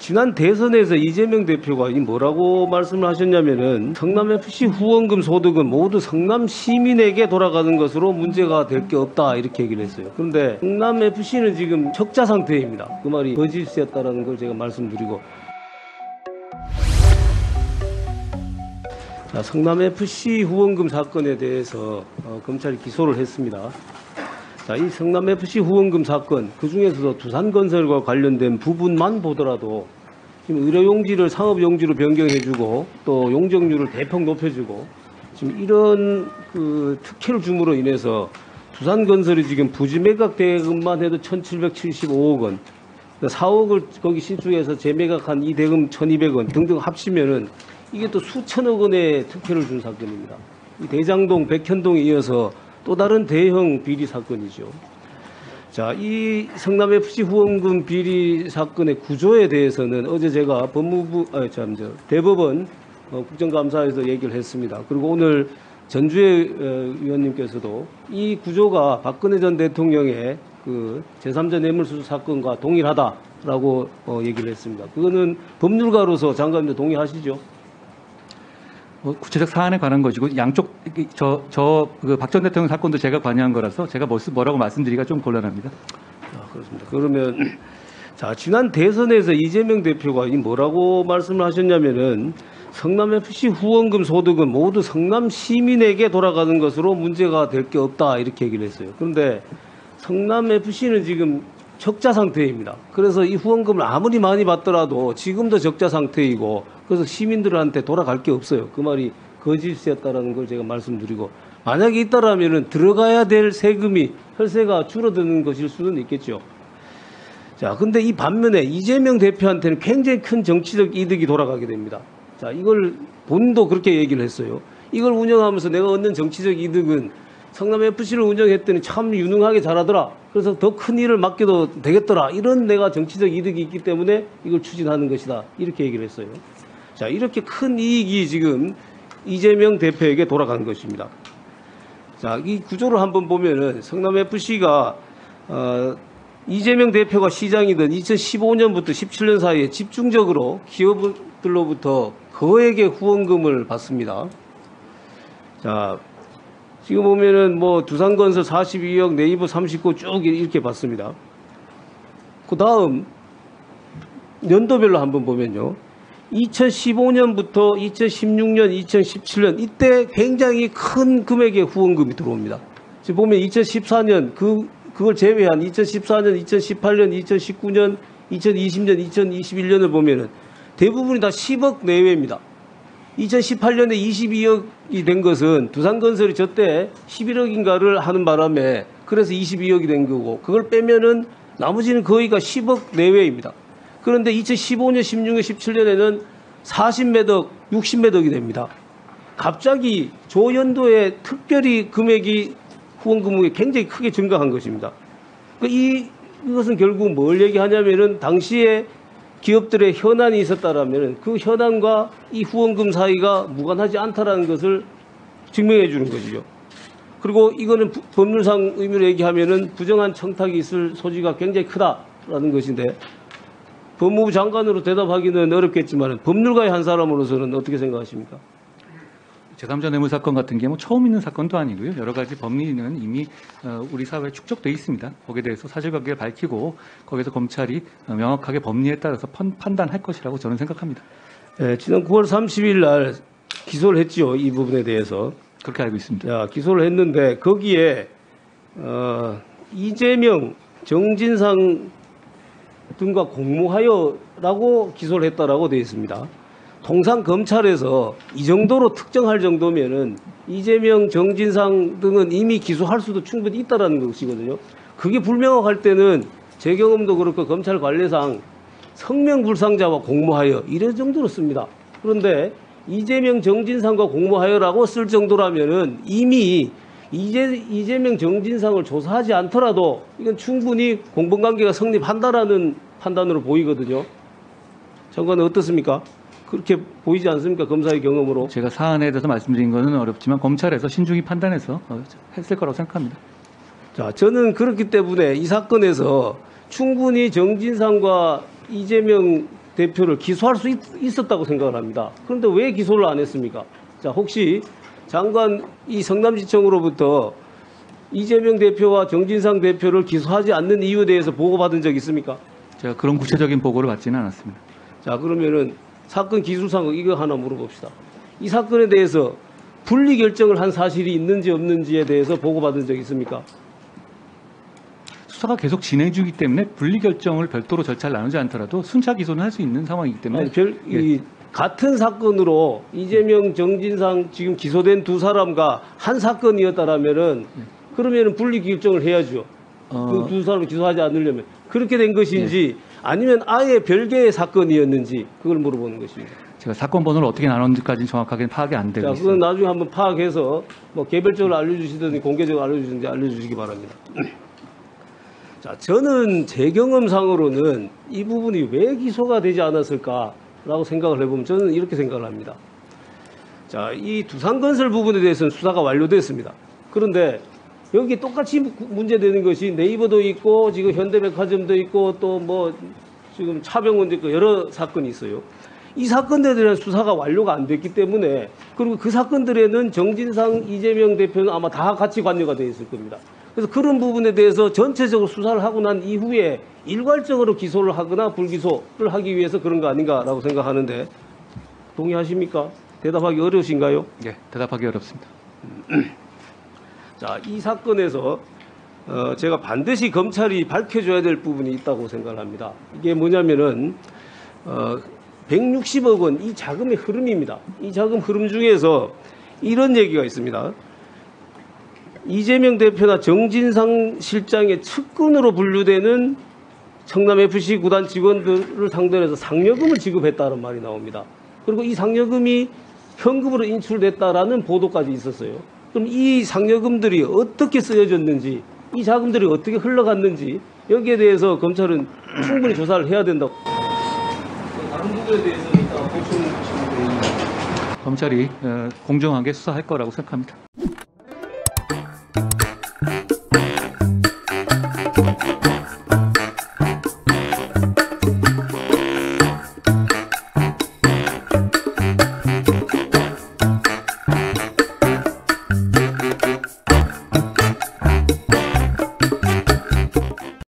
지난 대선에서 이재명 대표가 뭐라고 말씀을 하셨냐면은 성남FC 후원금 소득은 모두 성남 시민에게 돌아가는 것으로 문제가 될 게 없다 이렇게 얘기를 했어요. 그런데 성남FC는 지금 적자 상태입니다. 그 말이 거짓이었다라는 걸 제가 말씀드리고, 자, 성남FC 후원금 사건에 대해서 검찰이 기소를 했습니다. 자, 이 성남FC 후원금 사건, 그중에서도 두산건설과 관련된 부분만 보더라도 지금 의료용지를 상업용지로 변경해주고 또 용적률을 대폭 높여주고 지금 이런 특혜를 줌으로 인해서 두산건설이 지금 부지 매각 대금만 해도 1,775억 원, 4억을 거기 신축해서 재매각한 이 대금 1,200원 등등 합치면은 이게 또 수천억 원의 특혜를 준 사건입니다. 이 대장동, 백현동에 이어서 또 다른 대형 비리 사건이죠. 자, 이 성남FC 후원금 비리 사건의 구조에 대해서는 어제 제가 대법원 국정감사에서 얘기를 했습니다. 그리고 오늘 전주혜 위원님께서도 이 구조가 박근혜 전 대통령의 제3자 뇌물수수 사건과 동일하다라고 얘기를 했습니다. 그거는 법률가로서 장관님도 동의하시죠? 구체적 사안에 관한 것이고 양쪽 박 전 대통령 사건도 제가 관여한 거라서 제가 뭐라고 말씀드리기가 좀 곤란합니다. 그렇습니다. 그러면 자, 지난 대선에서 이재명 대표가 뭐라고 말씀을 하셨냐면은 성남FC 후원금 소득은 모두 성남 시민에게 돌아가는 것으로 문제가 될 게 없다 이렇게 얘기를 했어요. 그런데 성남FC는 지금 적자 상태입니다. 그래서 이 후원금을 아무리 많이 받더라도 지금도 적자 상태이고, 그래서 시민들한테 돌아갈 게 없어요. 그 말이 거짓이었다라는 걸 제가 말씀드리고, 만약에 있다라면은 들어가야 될 세금이 혈세가 줄어드는 것일 수는 있겠죠. 자, 근데 이 반면에 이재명 대표한테는 굉장히 큰 정치적 이득이 돌아가게 됩니다. 자, 이걸 본인도 그렇게 얘기를 했어요. 이걸 운영하면서 내가 얻는 정치적 이득은 성남FC를 운영했더니 참 유능하게 잘하더라. 그래서 더 큰 일을 맡겨도 되겠더라. 이런 내가 정치적 이득이 있기 때문에 이걸 추진하는 것이다. 이렇게 얘기를 했어요. 자, 이렇게 큰 이익이 지금 이재명 대표에게 돌아간 것입니다. 자, 이 구조를 한번 보면은 성남FC가 이재명 대표가 시장이던 2015년부터 17년 사이에 집중적으로 기업들로부터 거액의 후원금을 받습니다. 자, 지금 보면은 두산건설 42억, 네이버 39억 쭉 이렇게 받습니다. 그 다음 연도별로 한번 보면요. 2015년부터 2016년, 2017년 이때 굉장히 큰 금액의 후원금이 들어옵니다. 지금 보면 2014년 그걸 제외한 2014년, 2018년, 2019년, 2020년, 2021년을 보면은 대부분이 다 10억 내외입니다. 2018년에 22억이 된 것은 두산건설이 저때 11억인가를 하는 바람에 그래서 22억이 된 거고, 그걸 빼면은 나머지는 거의가 10억 내외입니다. 그런데 2015년, 16년, 17년에는 40몇 억, 60몇 억이 됩니다. 갑자기 조연도에 특별히 금액이 후원금액이 굉장히 크게 증가한 것입니다. 이것은 결국 뭘 얘기하냐면은 당시에 기업들의 현안이 있었다라면 그 현안과 이 후원금 사이가 무관하지 않다라는 것을 증명해 주는 것이죠. 그리고 이거는 법률상 의미로 얘기하면은 부정한 청탁이 있을 소지가 굉장히 크다라는 것인데, 법무부 장관으로 대답하기는 어렵겠지만 법률가의 한 사람으로서는 어떻게 생각하십니까? 제3자 뇌물 사건 같은 경우 처음 있는 사건도 아니고요. 여러 가지 법리는 이미 우리 사회에 축적되어 있습니다. 거기에 대해서 사실관계를 밝히고 거기서 검찰이 명확하게 법리에 따라서 판단할 것이라고 저는 생각합니다. 네, 지난 9월 30일 날 기소를 했죠. 이 부분에 대해서. 그렇게 알고 있습니다. 자, 기소를 했는데 거기에 이재명, 정진상 등과 공모하여라고 기소를 했다라고 되어 있습니다. 통상 검찰에서 이 정도로 특정할 정도면은 이재명, 정진상 등은 이미 기소할 수도 충분히 있다라는 것이거든요. 그게 불명확할 때는 제 경험도 그렇고 검찰 관례상 성명불상자와 공모하여 이런 정도로 씁니다. 그런데 이재명, 정진상과 공모하여라고 쓸 정도라면은 이미 이재명, 정진상을 조사하지 않더라도 이건 충분히 공범관계가 성립한다라는 판단으로 보이거든요. 장관은 어떻습니까? 그렇게 보이지 않습니까? 검사의 경험으로. 제가 사안에 대해서 말씀드린 것은 어렵지만 검찰에서 신중히 판단해서 했을 거라고 생각합니다. 자, 저는 그렇기 때문에 이 사건에서 충분히 정진상과 이재명 대표를 기소할 수 있었다고 생각을 합니다. 그런데 왜 기소를 안 했습니까? 자, 혹시 장관 이 성남시청으로부터 이재명 대표와 정진상 대표를 기소하지 않는 이유에 대해서 보고받은 적 있습니까? 제가 그런 구체적인 보고를 받지는 않았습니다. 자, 그러면은 사건 기술상 이거 하나 물어봅시다. 이 사건에 대해서 분리 결정을 한 사실이 있는지 없는지에 대해서 보고받은 적 있습니까? 수사가 계속 진행 중이기 때문에 분리 결정을 별도로 절차를 나누지 않더라도 순차 기소는 할 수 있는 상황이기 때문에 아니, 같은 사건으로 이재명, 정진상 지금 기소된 두 사람과 한 사건이었다라면은 그러면은 분리 결정을 해야죠. 그 두 사람을 기소하지 않으려면 그렇게 된 것인지 아니면 아예 별개의 사건이었는지 그걸 물어보는 것입니다. 제가 사건 번호를 어떻게 나눴는지까지는 정확하게 파악이 안 되고 자, 있습니다. 그건 나중에 한번 파악해서 뭐 개별적으로 알려주시든지 공개적으로 알려주시든지 알려주시기 바랍니다. 자, 저는 제 경험상으로는 이 부분이 왜 기소가 되지 않았을까라고 생각을 해보면 저는 이렇게 생각을 합니다. 자, 이 두산건설 부분에 대해서는 수사가 완료됐습니다. 그런데 여기 똑같이 문제되는 것이 네이버도 있고 지금 현대백화점도 있고 또 뭐 지금 차병원도 있고 여러 사건이 있어요. 이 사건들에 대한 수사가 완료가 안 됐기 때문에 그리고 그 사건들에는 정진상, 이재명 대표는 아마 다 같이 관여가 되어 있을 겁니다. 그래서 그런 부분에 대해서 전체적으로 수사를 하고 난 이후에 일괄적으로 기소를 하거나 불기소를 하기 위해서 그런 거 아닌가라고 생각하는데 동의하십니까? 대답하기 어려우신가요? 예, 대답하기 어렵습니다. 자, 이 사건에서 제가 반드시 검찰이 밝혀줘야 될 부분이 있다고 생각을 합니다. 이게 뭐냐면은 160억 원 이 자금의 흐름입니다. 이 자금 흐름 중에서 이런 얘기가 있습니다. 이재명 대표나 정진상 실장의 측근으로 분류되는 성남FC 구단 직원들을 상대로 해서 상여금을 지급했다는 말이 나옵니다. 그리고 이 상여금이 현금으로 인출됐다라는 보도까지 있었어요. 그럼 이 상여금들이 어떻게 쓰여졌는지, 이 자금들이 어떻게 흘러갔는지 여기에 대해서 검찰은 충분히 조사를 해야 된다고. 다른 부분에 대해서는 이따 보충. 검찰이 공정하게 수사할 거라고 생각합니다.